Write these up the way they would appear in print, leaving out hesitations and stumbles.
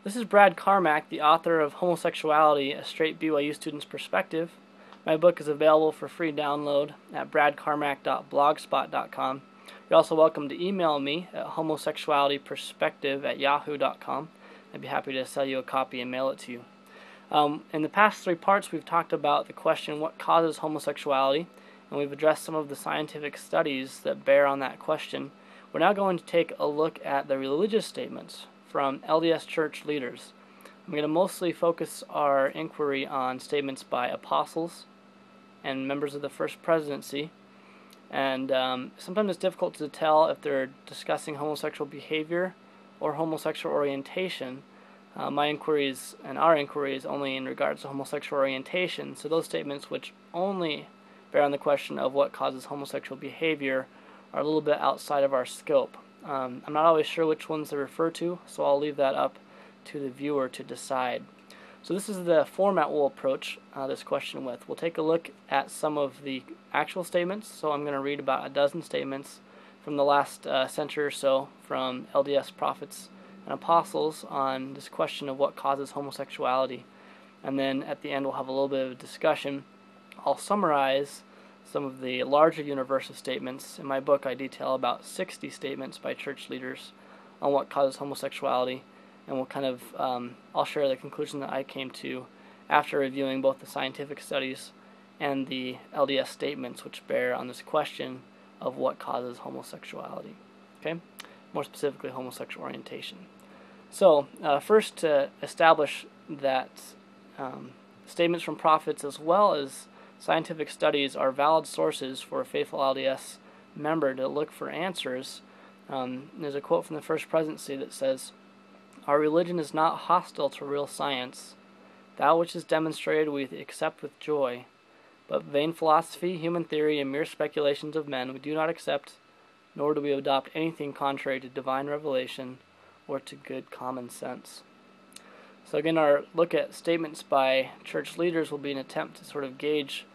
This is Brad Carmack, the author of Homosexuality, A Straight BYU Student's Perspective. My book is available for free download at bradcarmack.blogspot.com. You're also welcome to email me at homosexualityperspective@yahoo.com. I'd be happy to sell you a copy and mail it to you. In the past 3 parts, we've talked about the question, what causes homosexuality? And we've addressed some of the scientific studies that bear on that question. We're now going to take a look at the religious statements from LDS church leaders. I'm going to mostly focus our inquiry on statements by apostles and members of the First Presidency. And sometimes it's difficult to tell if they're discussing homosexual behavior or homosexual orientation. My inquiries and our inquiry is only in regards to homosexual orientation, so those statements which only bear on the question of what causes homosexual behavior are a little bit outside of our scope. I'm not always sure which ones they refer to, so I'll leave that up to the viewer to decide. So this is the format we'll approach this question with. We'll take a look at some of the actual statements, so I'm going to read about a dozen statements from the last century or so from LDS prophets and apostles on this question of what causes homosexuality. And then at the end we'll have a little bit of a discussion. I'll summarize some of the larger universal statements. In my book I detail about 60 statements by church leaders on what causes homosexuality, and we'll kind of I'll share the conclusion that I came to after reviewing both the scientific studies and the LDS statements which bear on this question of what causes homosexuality. Okay? More specifically, homosexual orientation. So, first, to establish that statements from prophets as well as scientific studies are valid sources for a faithful LDS member to look for answers, there's a quote from the First Presidency that says, "Our religion is not hostile to real science. That which is demonstrated we accept with joy. But vain philosophy, human theory, and mere speculations of men we do not accept, nor do we adopt anything contrary to divine revelation or to good common sense." So again, our look at statements by church leaders will be an attempt to sort of gauge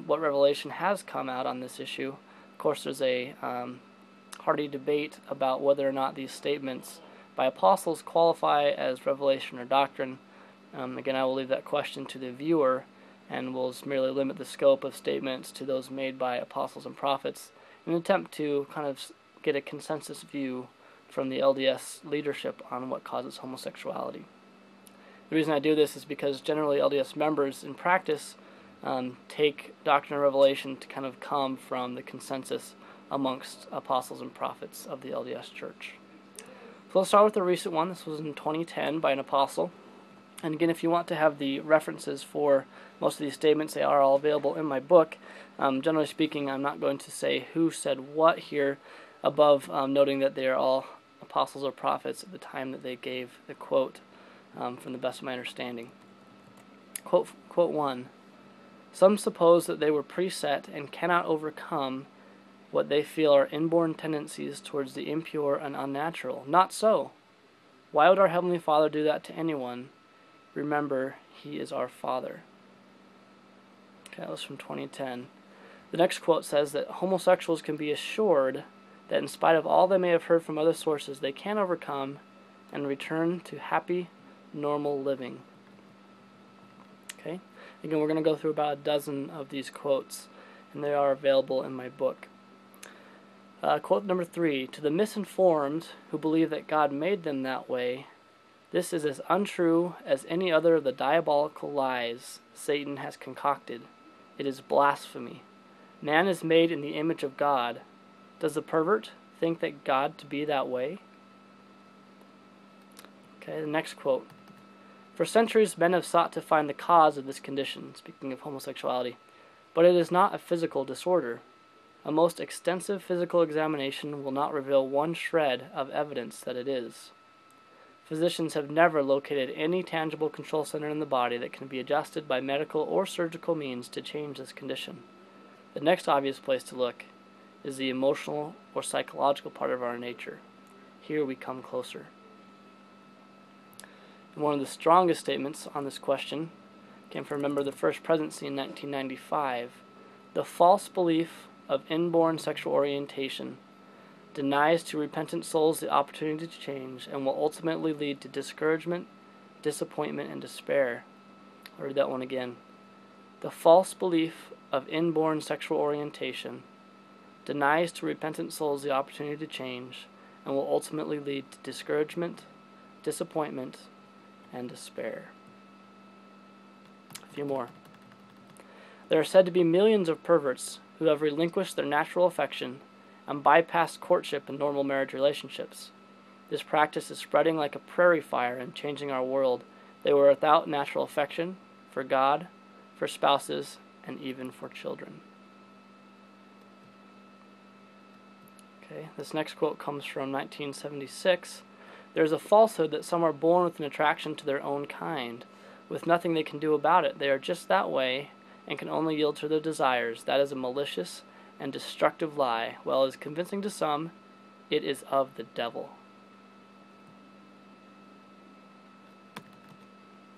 what revelation has come out on this issue. Of course, there's a hearty debate about whether or not these statements by apostles qualify as revelation or doctrine. Again, I will leave that question to the viewer, and will merely limit the scope of statements to those made by apostles and prophets in an attempt to kind of get a consensus view from the LDS leadership on what causes homosexuality. The reason I do this is because generally LDS members in practice take doctrine and revelation to kind of come from the consensus amongst apostles and prophets of the LDS Church. So let's start with the recent one. This was in 2010 by an apostle. And again, if you want to have the references for most of these statements, they are all available in my book. Generally speaking, I'm not going to say who said what here, above noting that they are all apostles or prophets at the time that they gave the quote, from the best of my understanding. Quote 1, "Some suppose that they were preset and cannot overcome what they feel are inborn tendencies towards the impure and unnatural. Not so. Why would our Heavenly Father do that to anyone? Remember, He is our Father." Okay, that was from 2010. The next quote says that homosexuals can be assured that in spite of all they may have heard from other sources, they can overcome and return to happy, normal living. Okay? Again, we're going to go through about a dozen of these quotes, and they are available in my book. Quote number 3, "To the misinformed who believe that God made them that way, this is as untrue as any other of the diabolical lies Satan has concocted. It is blasphemy. Man is made in the image of God. Does the pervert think that God to be that way?" Okay, the next quote. "For centuries men have sought to find the cause of this condition," speaking of homosexuality, "but it is not a physical disorder. A most extensive physical examination will not reveal one shred of evidence that it is. Physicians have never located any tangible control center in the body that can be adjusted by medical or surgical means to change this condition. The next obvious place to look is the emotional or psychological part of our nature. Here we come closer." And one of the strongest statements on this question came from a member of the First Presidency in 1995. "The false belief of inborn sexual orientation denies to repentant souls the opportunity to change, and will ultimately lead to discouragement, disappointment, and despair. I'll read that one again. The false belief of inborn sexual orientation denies to repentant souls the opportunity to change, and will ultimately lead to discouragement, disappointment, and despair. A few more. There are said to be millions of perverts who have relinquished their natural affection and bypassed courtship and normal marriage relationships. This practice is spreading like a prairie fire and changing our world. They were without natural affection for God, for spouses, and even for children. Okay, this next quote comes from 1976. There is a falsehood that some are born with an attraction to their own kind, with nothing they can do about it. They are just that way and can only yield to their desires. That is a malicious and destructive lie. While it is convincing to some, it is of the devil.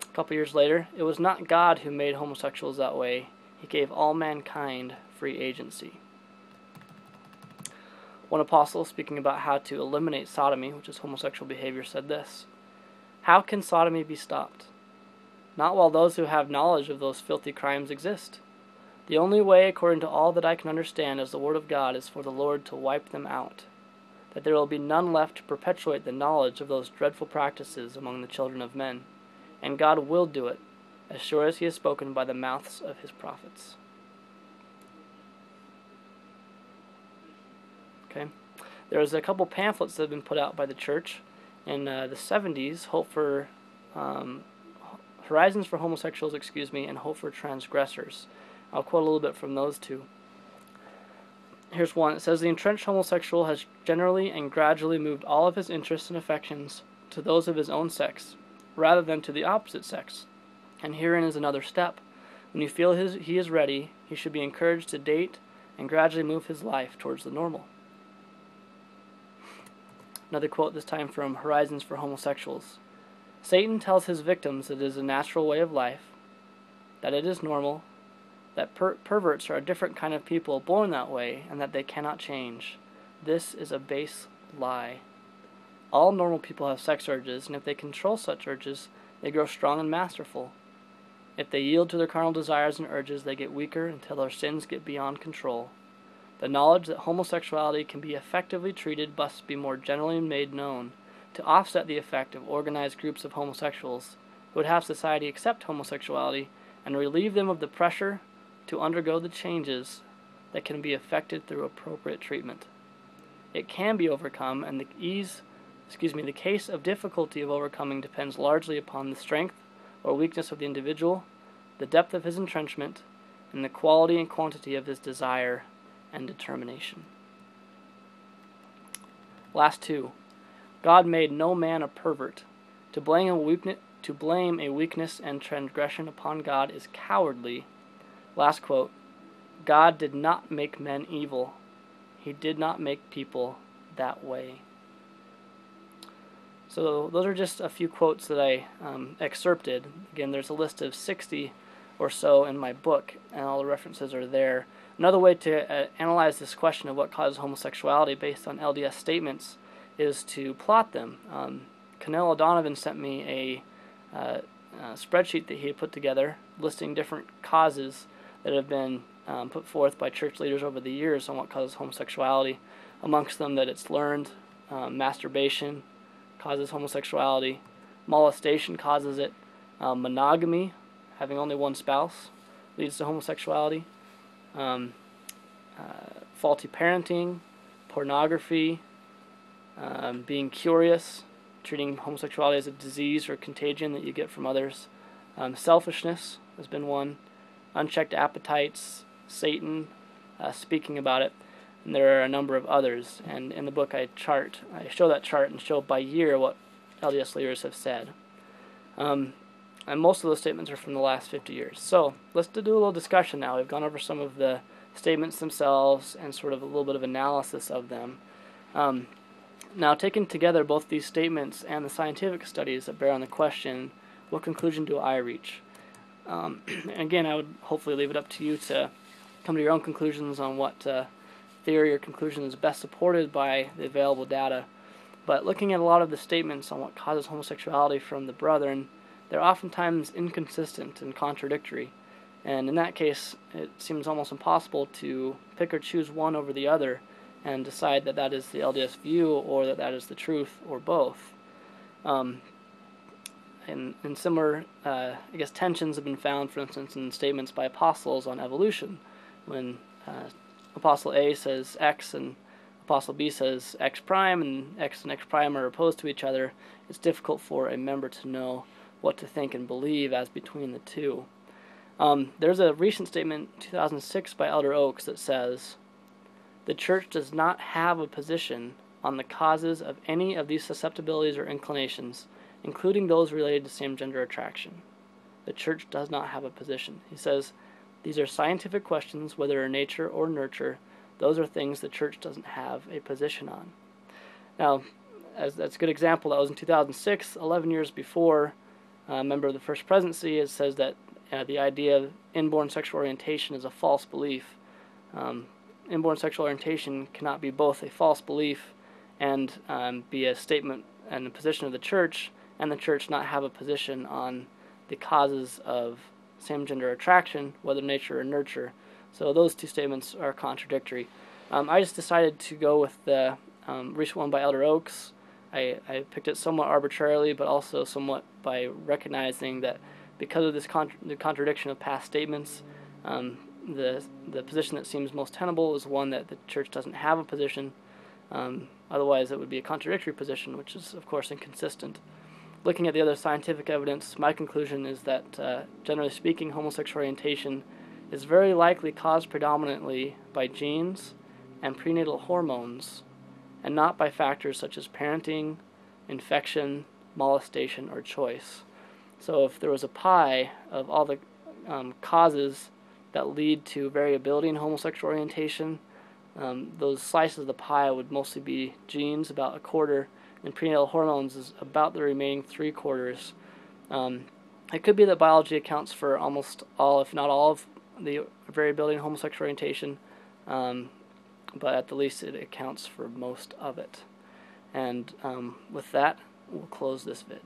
A couple years later, it was not God who made homosexuals that way. He gave all mankind free agency. One apostle, speaking about how to eliminate sodomy, which is homosexual behavior, said this: "How can sodomy be stopped? Not while those who have knowledge of those filthy crimes exist. The only way, according to all that I can understand as the Word of God, is for the Lord to wipe them out, that there will be none left to perpetuate the knowledge of those dreadful practices among the children of men. And God will do it, as sure as He has spoken by the mouths of His prophets." Okay. There was a couple pamphlets that have been put out by the church in the 70s, Horizons for Homosexuals, and Hope for Transgressors. I'll quote a little bit from those two. Here's one. It says, "The entrenched homosexual has generally and gradually moved all of his interests and affections to those of his own sex, rather than to the opposite sex. And herein is another step. When you feel he is ready, he should be encouraged to date and gradually move his life towards the normal." Another quote, this time from Horizons for Homosexuals. "Satan tells his victims that it is a natural way of life, that it is normal, that perverts are a different kind of people born that way, and that they cannot change. This is a base lie. All normal people have sex urges, and if they control such urges, they grow strong and masterful. If they yield to their carnal desires and urges, they get weaker until their sins get beyond control. The knowledge that homosexuality can be effectively treated must be more generally made known, to offset the effect of organized groups of homosexuals who would have society accept homosexuality and relieve them of the pressure to undergo the changes that can be effected through appropriate treatment. It can be overcome, and the case of difficulty of overcoming depends largely upon the strength or weakness of the individual, the depth of his entrenchment, and the quality and quantity of his desire and determination." Last two. God made no man a pervert. To blame a weakness and transgression upon God is cowardly. Last quote. God did not make men evil. He did not make people that way. So those are just a few quotes that I excerpted. Again, there's a list of 60 or so in my book, and all the references are there. Another way to analyze this question of what causes homosexuality based on LDS statements is to plot them. Cannell O'Donovan sent me a spreadsheet that he had put together listing different causes that have been put forth by church leaders over the years on what causes homosexuality. Amongst them, that it's learned, masturbation causes homosexuality, molestation causes it, monogamy, having only one spouse, leads to homosexuality, faulty parenting, pornography, being curious, treating homosexuality as a disease or contagion that you get from others, selfishness has been one, unchecked appetites, Satan, speaking about it, and there are a number of others. And in the book I show that chart and show by year what LDS leaders have said. And most of those statements are from the last 50 years. So let's do a little discussion now. We've gone over some of the statements themselves and sort of a little bit of analysis of them. Now, taken together, both these statements and the scientific studies that bear on the question, what conclusion do I reach? Again, I would hopefully leave it up to you to come to your own conclusions on what theory or conclusion is best supported by the available data. But looking at a lot of the statements on what causes homosexuality from the Brethren, they're oftentimes inconsistent and contradictory. And in that case, it seems almost impossible to pick or choose one over the other and decide that that is the LDS view or that that is the truth or both. And similar, tensions have been found, for instance, in statements by apostles on evolution. When Apostle A says X and Apostle B says X prime, and X prime are opposed to each other, it's difficult for a member to know what to think and believe as between the two. There's a recent statement in 2006 by Elder Oaks that says, "The Church does not have a position on the causes of any of these susceptibilities or inclinations, including those related to same-gender attraction. The Church does not have a position." He says, "These are scientific questions, whether in nature or nurture. Those are things the Church doesn't have a position on." Now, that's a good example. That was in 2006, 11 years before. A member of the First Presidency, it says that the idea of inborn sexual orientation is a false belief. Inborn sexual orientation cannot be both a false belief and be a statement and a position of the Church, and the Church not have a position on the causes of same-gender attraction, whether nature or nurture. So those two statements are contradictory. I just decided to go with the recent one by Elder Oaks. I picked it somewhat arbitrarily, but also somewhat by recognizing that because of this the contradiction of past statements, the position that seems most tenable is one that the Church doesn't have a position. Otherwise, it would be a contradictory position, which is, of course, inconsistent. Looking at the other scientific evidence, my conclusion is that, generally speaking, homosexual orientation is very likely caused predominantly by genes and prenatal hormones, and not by factors such as parenting, infection, molestation, or choice. So if there was a pie of all the causes that lead to variability in homosexual orientation, those slices of the pie would mostly be genes, about a quarter, and prenatal hormones is about the remaining 3/4. It could be that biology accounts for almost all, if not all, of the variability in homosexual orientation, but at the least it accounts for most of it. And with that, we'll close this vid.